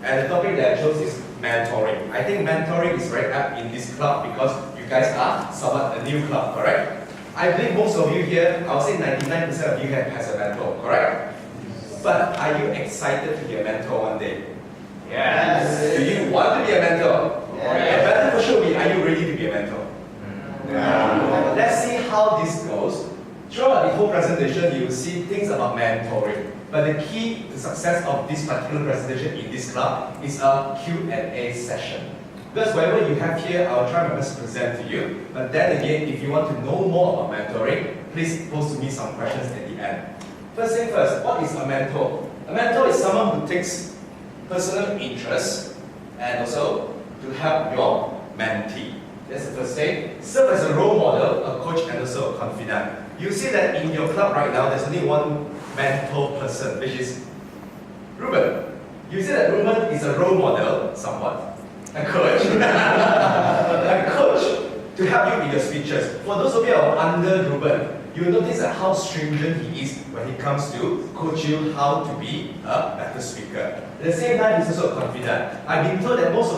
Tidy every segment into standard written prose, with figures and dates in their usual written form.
And the topic that I chose is mentoring. I think mentoring is very apt in this club because you guys are somewhat a new club, correct? I believe most of you here, I would say 99% of you here has a mentor, correct? But are you excited to be a mentor one day? Yes. Do you want to be a mentor? Yes. A better question will be, are you ready to be a mentor? Yeah. Let's see how this goes. Throughout the whole presentation, you will see things about mentoring. But the key to success of this particular presentation in this club is a Q&A session. Because whatever you have here, I will try my best to present to you. But then again, if you want to know more about mentoring, please pose to me some questions at the end. First thing first, what is a mentor? A mentor is someone who takes personal interest and also to help your mentee. That's the first thing. Serve as a role model, a coach, and also a confidant. You see that in your club right now, there's only one mentor person, which is Ruben. You see that Ruben is a role model, somewhat, a coach, a coach to help you with your speeches. For those of you who are under Ruben, you will notice that how stringent he is when he comes to coach you how to be a better speaker. At the same time, he's also a confidant. I've been told that most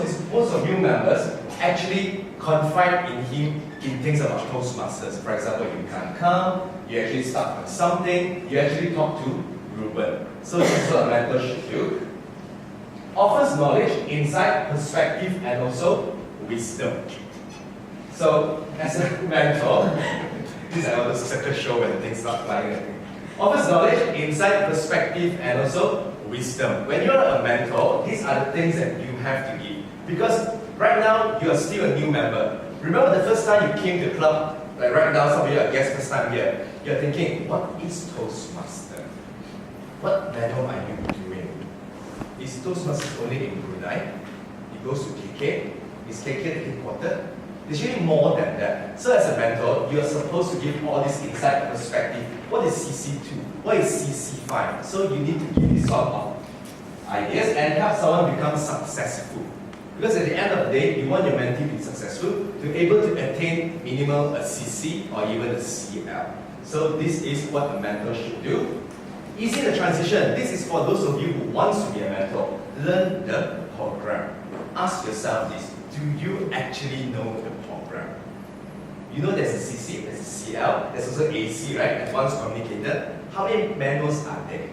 of you members actually confide in him in things about Toastmasters. For example, you can't come, you actually start on something, you actually talk to Ruben. So this is what a mentor should do. Offers knowledge, insight, perspective, and also wisdom. So as a mentor, this is another success show when things start flying. Offers knowledge, insight, perspective, and also wisdom. When you're a mentor, these are the things that you have to give. Because right now, you are still a new member. Remember the first time you came to the club, like right now, some of you are guests first time here, you're thinking, what is Toastmaster? What level are you doing? Is Toastmaster only in Brunei? It goes to KK? Is KK the headquarters? There's really more than that. So as a mentor, you're supposed to give all this insight and perspective. What is CC2? What is CC5? So you need to give this sort of ideas and help someone become successful. Because at the end of the day, you want your mentee to be successful, to be able to attain minimum a CC or even a CL. So this is what a mentor should do. Easy the transition. This is for those of you who want to be a mentor. Learn the program. Ask yourself this. Do you actually know the program? You know there's a CC, there's a CL, there's also AC, right? Advanced Communicator. How many manuals are there?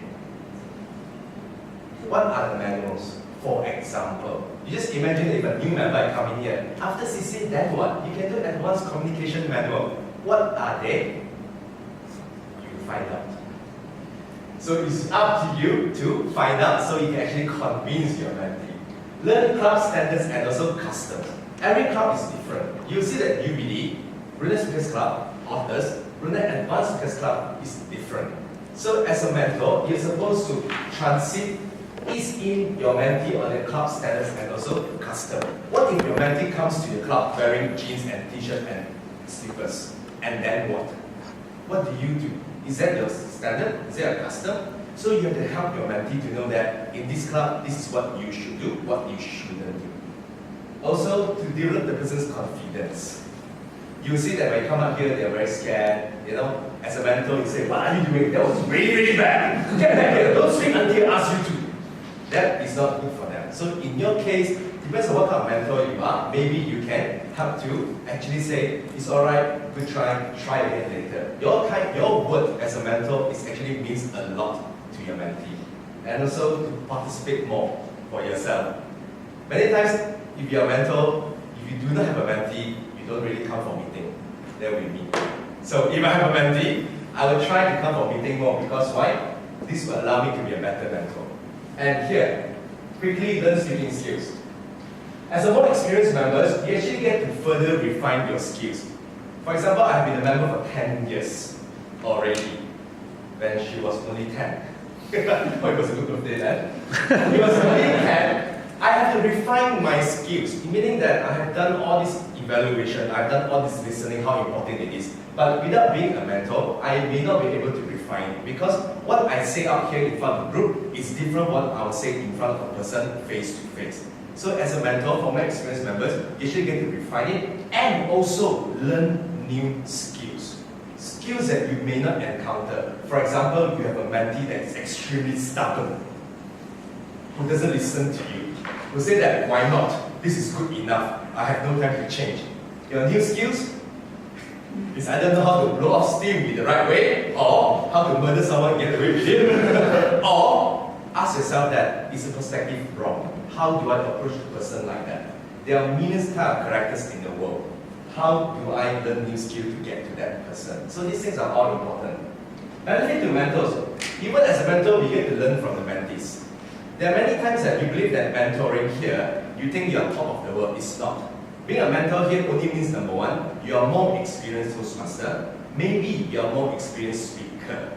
What are the manuals? For example, you just imagine if a new member come in here. After CC, then what? You can do Advanced Communication Manual. What are they? You find out. So it's up to you to find out so you can actually convince your mentee. Learn club standards and also customs. Every club is different. You see that UBD, Brunei Speakers Club, Authors, Brunei Advanced Speakers Club is different. So as a mentor, you're supposed to transit ease in your mentee on the club standards and also custom. What if your mentee comes to your club wearing jeans and t-shirt and slippers? And then what? What do you do? Is that your standard? Is that a custom? So you have to help your mentee to know that in this club, this is what you should do, what you shouldn't do. Also, to develop the person's confidence. You see that when you come up here, they're very scared. You know, as a mentor, you say, what are you doing? That was really, really bad. Get back here. Don't speak until I ask you to. That is not good for them. So in your case, depends on what kind of mentor you are, maybe you can help to actually say, it's alright, good try again later. Your word as a mentor is actually means a lot to your mentee. And also to participate more for yourself. Many times, if you're a mentor, if you do not have a mentee, you don't really come for meeting. Then we meet. So if I have a mentee, I will try to come for meeting more because why? This will allow me to be a better mentor. And here, quickly learn speaking skills. As a more experienced members, you actually get to further refine your skills. For example, I have been a member for 10 years already, when she was only 10. Oh, it was a good birthday then. It was only 10. I have to refine my skills, meaning that I have done all this evaluation, I've done all this listening, how important it is. But without being a mentor, I may not be able to refine it because what I say out here in front of a group is different what I would say in front of a person face to face. So as a mentor, for my experienced members, you should get to refine it and also learn new skills. Skills that you may not encounter. For example, you have a mentee that is extremely stubborn. who doesn't listen to you, who say that, why not? This is good enough. I have no time to change. Your new skills is either know how to blow off steam in the right way, or how to murder someone and get away with it, or ask yourself that, is the perspective wrong? How do I approach a person like that? There are millions type of characters in the world. How do I learn new skill to get to that person? So these things are all important. Benefit to mentors. Even as a mentor, we get to learn from the mentees. There are many times that you believe that mentoring here, you think you are top of the world. It's not. Being a mentor here only means, number one, you are more experienced Toastmaster. Maybe you are more experienced speaker.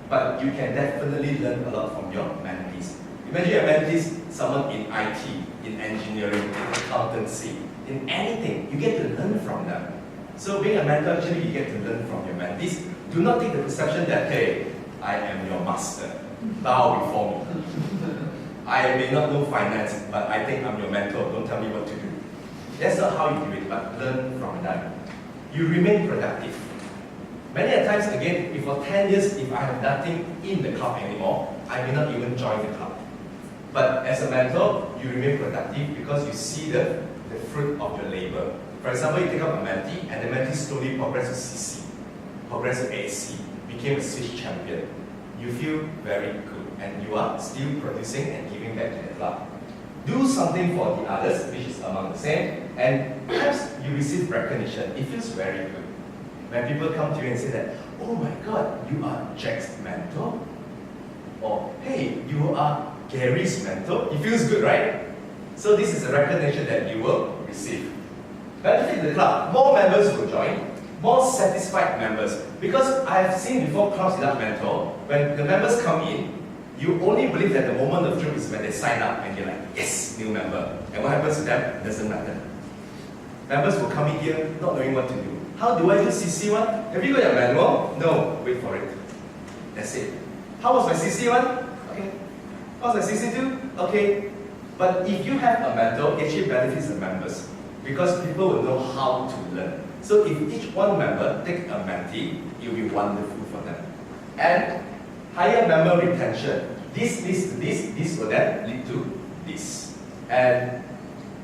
But you can definitely learn a lot from your mentees. Imagine your mentees, someone in IT, in engineering, in accountancy, in anything. You get to learn from them. So being a mentor, actually, you get to learn from your mentees. Do not take the perception that, hey, I am your master. Bow before me. I may not know finance, but I think I'm your mentor. Don't tell me what to do. That's not how you do it, but learn from them. You remain productive. Many a times, again, if for 10 years, if I have nothing in the club anymore, I may not even join the club. But as a mentor, you remain productive because you see the fruit of your labor. For example, you take up a mentee, and the mentee slowly progresses to CC, progresses to AC, became a Swiss champion. You feel very good, and you are still producing and giving back to the club. Do something for the others, which is among the same, and perhaps you receive recognition. It feels very good. When people come to you and say that, oh my God, you are Jack's mentor, or hey, you are Gary's mentor, it feels good, right? So this is a recognition that you will receive. Benefit to the club, more members will join, more satisfied members. Because I have seen before clubs without mentor, when the members come in, you only believe that the moment of truth is when they sign up and you're like, yes, new member. And what happens to them? It doesn't matter. Members will come in here not knowing what to do. How do I do CC one? Have you got your manual? No, wait for it. That's it. How was my CC one? Okay. How was my CC two? Okay. But if you have a mentor, it actually benefits the members because people will know how to learn. So if each one member take a mentee, it will be wonderful for them. And higher member retention. This leads to this will then lead to this. And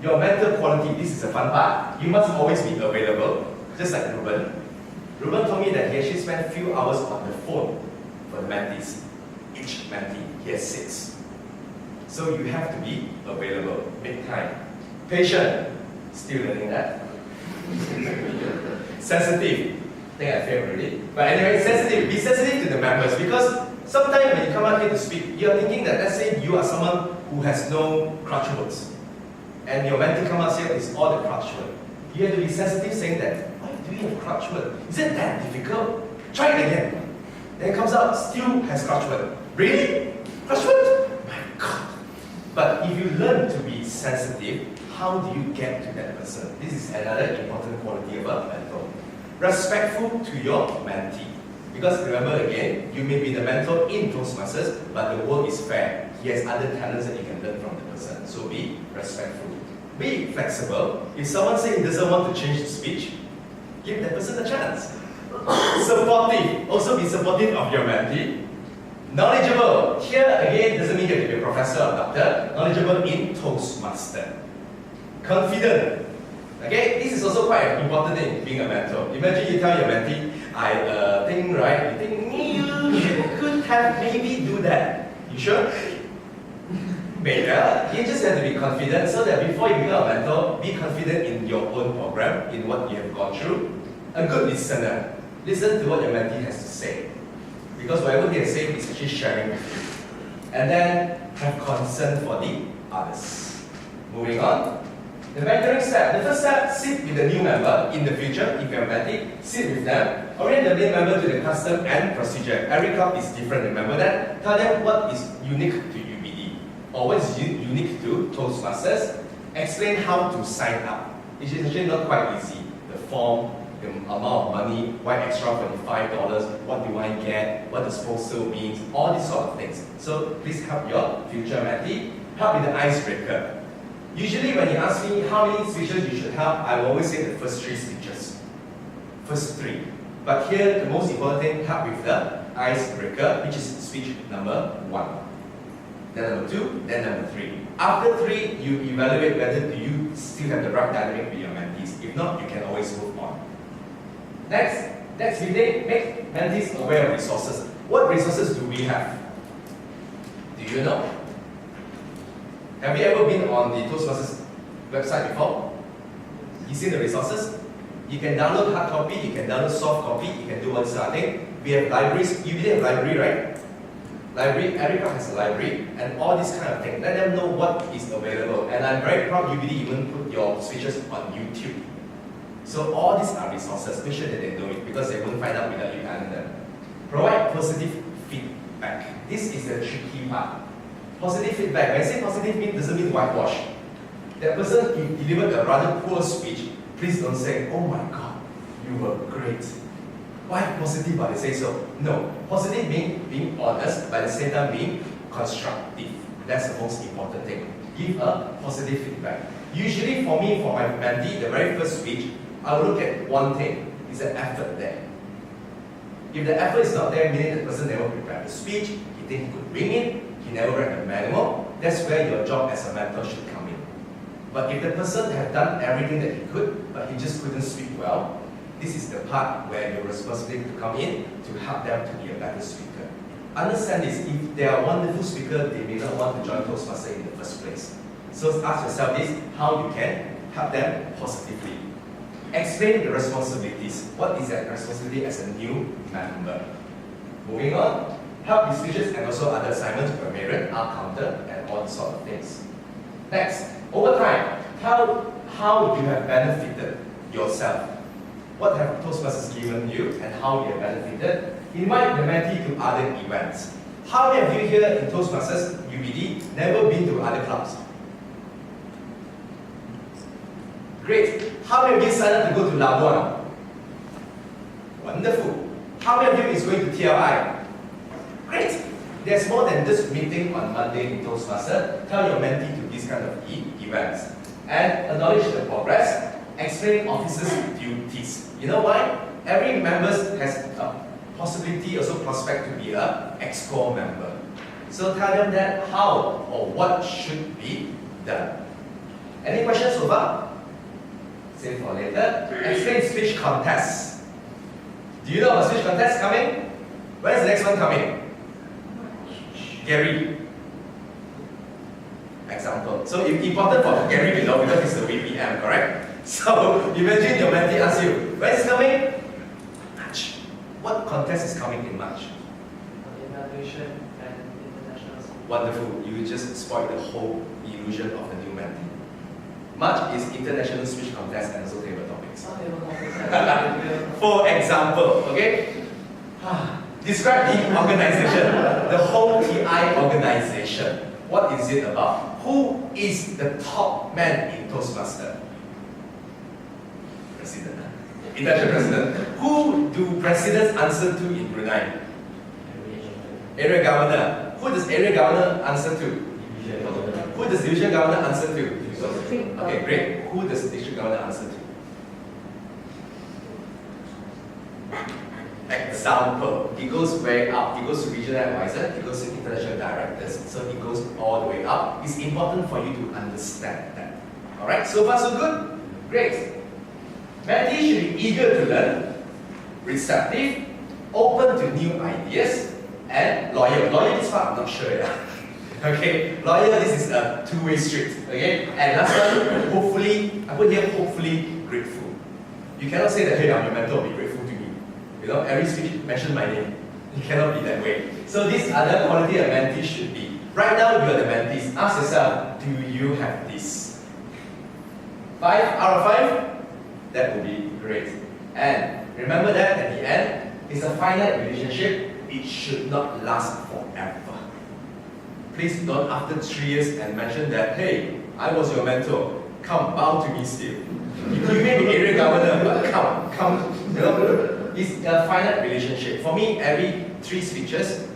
your mentor quality, this is a fun part. You must always be available, just like Ruben. Ruben told me that he actually spent a few hours on the phone for the mentees. Each mentee, he has 6. So you have to be available, big time. Patient, still learning that. Sensitive, I think I failed already. But anyway, sensitive, be sensitive to the members because sometimes when you come out here to speak, you are thinking that let's say you are someone who has no crutch words. And your mentee come out here is all the crutch word. You have to be sensitive saying that, why do you have crutch word? Is it that difficult? Try it again. Then it comes out, still has crutch word. Really? Crutch word? My God. But if you learn to be sensitive, how do you get to that person? This is another important quality of a mentor. Respectful to your mentee. Because remember again, you may be the mentor in Toastmasters, but the world is fair. He has other talents that you can learn from the person. So be respectful. Be flexible. If someone says he doesn't want to change the speech, give that person a chance. Supportive. Also be supportive of your mentee. Knowledgeable. Here again doesn't mean you have to be a professor or doctor. Knowledgeable in Toastmaster. Confident. Okay, this is also quite an important thing being a mentor. Imagine you tell your mentee, I think right, you think you could have maybe do that. You sure? Better. You just have to be confident so that before you become a mentor, be confident in your own program, in what you have gone through. A good listener. Listen to what your mentee has to say. Because whatever he has said is actually sharing with you. And then have concern for the others. Moving on. The mentoring step. The first step, sit with the new member in the future. If you're a mentee, sit with them. Orient the main member to the custom and procedure. Every club is different, remember that? Tell them what is unique to UBD or what is unique to Toastmasters. Explain how to sign up. It is actually not quite easy. The form, the amount of money, why extra $45, what do I get, what does postal means, all these sort of things. So please help your future mentee. Help with the icebreaker. Usually when you ask me how many speeches you should help, I will always say the first 3 speeches. First 3. But here, the most important thing, help with the icebreaker, which is speech number 1. then number 2, then number 3. After 3, you evaluate whether do you still have the right dynamic with your mentees. If not, you can always move on. Next meeting, make mentees aware of resources. What resources do we have? Do you know? Have you ever been on the Toastmasters website before? You see the resources? You can download hard copy, you can download soft copy, you can do all this other thing. We have libraries, you have library, right? Library, every club has a library, and all this kind of thing. Let them know what is available. And I'm very proud UBD even put your switches on YouTube. So all these are resources. Make sure that they know it, because they won't find out without you telling them. Provide positive feedback. This is the tricky part. Positive feedback. When I say positive feedback, doesn't mean whitewash. That person, if delivered a rather poor speech, please don't say, oh my God, you were great. Why positive but they say so? No. Positive means being honest, but at the same time being constructive. That's the most important thing. Give a positive feedback. Usually for me, for my mentee, the very first speech, I will look at one thing. Is the effort there? If the effort is not there, meaning the person never prepared the speech, he thinks he could bring it, he never read the manual, that's where your job as a mentor should come in. But if the person had done everything that he could, but he just couldn't speak well, this is the part where your responsibility to come in to help them to be a better speaker. Understand this, if they are a wonderful speaker, they may not want to join Toastmasters in the first place. So ask yourself this, how you can help them positively. Explain the responsibilities. What is that responsibility as a new member? Moving on, help with speeches and also other assignments, grammarian, art counter, and all sort of things. Next, over time, how you have benefited yourself. What have Toastmasters given you and how you have benefited? Invite the mentee to other events. How many of you here in Toastmasters, UBD, never been to other clubs? Great. How many of you signed up to go to Labuan? Wonderful. How many of you is going to TLI? Great. There's more than just meeting on Monday in Toastmasters. Tell your mentee to these kind of events. And acknowledge the progress. Explain officers' duties. You know why? Every member has a possibility, also prospect to be an ex-core member. So tell them that how or what should be done. Any questions so far? Save for later. Explain speech contests. Do you know a speech contest coming? When's the next one coming? Gary. Example. So it's important for Gary below because it's the VPM, correct? So imagine your mentee asks you, when is it coming? March. What contest is coming in March? Evaluation and international. Wonderful. You just spoiled the whole illusion of the new mentee. March is international speech contest and also table topics. For example, okay? Describe the organization, the whole TI organization. What is it about? Who is the top man in Toastmaster? President. International president. Who do presidents answer to in Brunei? Area governor. Who does area governor answer to? Who does division governor answer to? Okay, great. Who does district governor answer to? Example. It goes way up. It goes to regional advisor. It goes to international directors. So it goes all the way up. It's important for you to understand that. Alright, so far so good? Great. Mentee should be eager to learn, receptive, open to new ideas, and loyal. Loyal is part I'm not sure. Yeah. Okay, loyal, this is a two-way street. Okay, and last one, hopefully, I put here hopefully grateful. You cannot say that, hey, I'm your mentor, be grateful to me. You know, every speech mention my name. You cannot be that way. So these are the quality a mentee should be. Right now, you are the mentees. Ask yourself, do you have this? 5 out of 5? That would be great. And remember that at the end, it's a finite relationship. It should not last forever. Please don't after 3 years and mention that, hey, I was your mentor. Come, bow to me still. You may be area governor, but come. You know, it's a finite relationship. For me, every 3 speeches,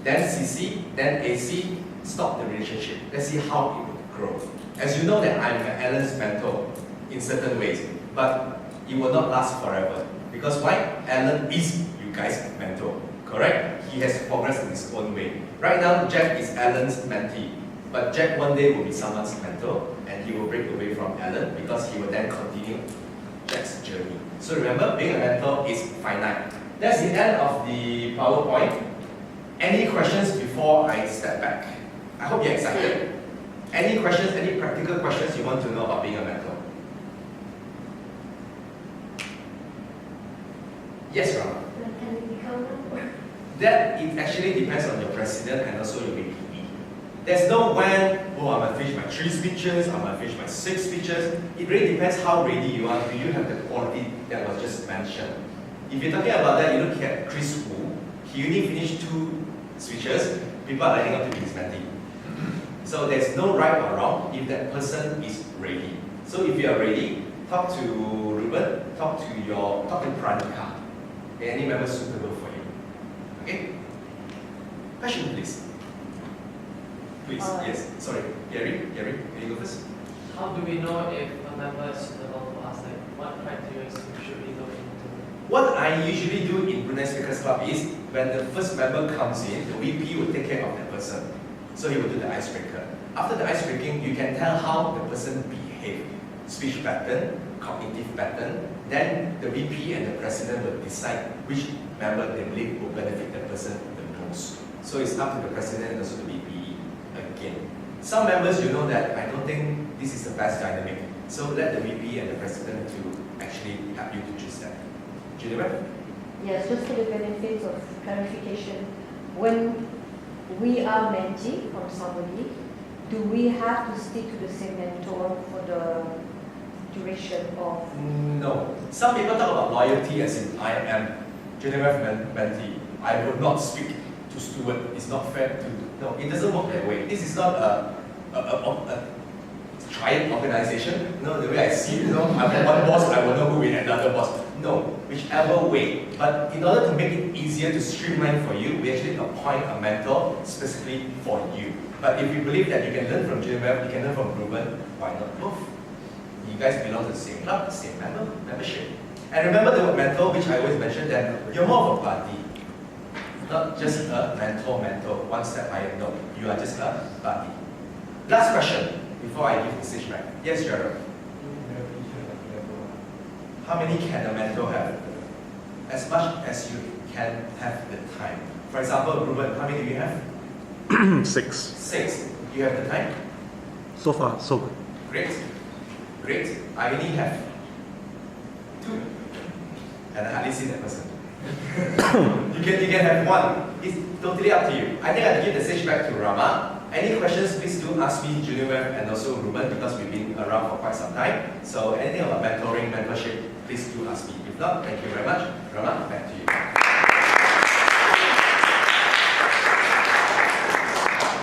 then CC, then AC, stop the relationship. Let's see how it will grow. As you know that I'm Alan's mentor in certain ways, but it will not last forever. Because why? Alan is you guys' mentor, correct? He has progressed in his own way. Right now, Jack is Alan's mentee, but Jack one day will be someone's mentor, and he will break away from Alan because he will then continue Jack's journey. So remember, being a mentor is finite. That's the end of the PowerPoint. Any questions before I step back? I hope you're excited. Any questions, any practical questions you want to know about being a mentor? Yes, Rama. Can we become one? That it actually depends on your president and also your VP. There's no when, oh, I'm going to finish my 3 speeches, I'm going to finish my 6 speeches. It really depends how ready you are. Do you have the quality that was just mentioned? If you're talking about that, you look at Chris Wu. He only finished 2 speeches. People are lining up to be his mentee. So there's no right or wrong if that person is ready. So if you are ready, talk to Ruben, talk to Pranika. Any member suitable for you. Okay? Question, please. Please, yes. Sorry, Gary, can you go first? How do we know if a member is suitable for us? Like, what criteria should we look into? What I usually do in Brunei Speakers Club is, when the first member comes in, the VP will take care of that person. So he will do the icebreaker. After the icebreaking, you can tell how the person behaved. Speech pattern, cognitive pattern. Then the VP and the president will decide which member they believe will benefit the person the most. So it's up to the president and also the VP again. Some members, you know that I don't think this is the best dynamic. So let the VP and the president to actually help you to choose that. Jennifer? Yes, just for the benefit of clarification, when we are mentee from somebody, do we have to stick to the same mentor for the duration of? No. Some people talk about loyalty as in I am Jennifer's mentee. I will not speak to Stuart. It's not fair to. No, it doesn't work that way. This is not a triad organization. No, the way I see it, I'm one boss, I will know who will another boss. No, whichever way. But in order to make it easier to streamline for you, we actually appoint a mentor specifically for you. But if you believe that you can learn from Jennifer, you can learn from Ruben, why not both? You guys belong to the same club, the same membership. And remember the word mentor, which I always mention, that you're more of a buddy. Not just a mentor, one step higher. No, you are just a buddy. Last question before I give the stage back. Yes, Gerald. How many can a mentor have? As much as you can have the time. For example, Ruben, how many do you have? 6. 6. Do you have the time? So far, so good. Great. Great. I only have 2. And I hardly see that person. you can have 1. It's totally up to you. I think I'll give the stage back to Rama. Any questions, please do ask me, Junior and also Ruben, because we've been around for quite some time. So anything about mentoring, mentorship, please do ask me. If not, thank you very much. Rama, back to you.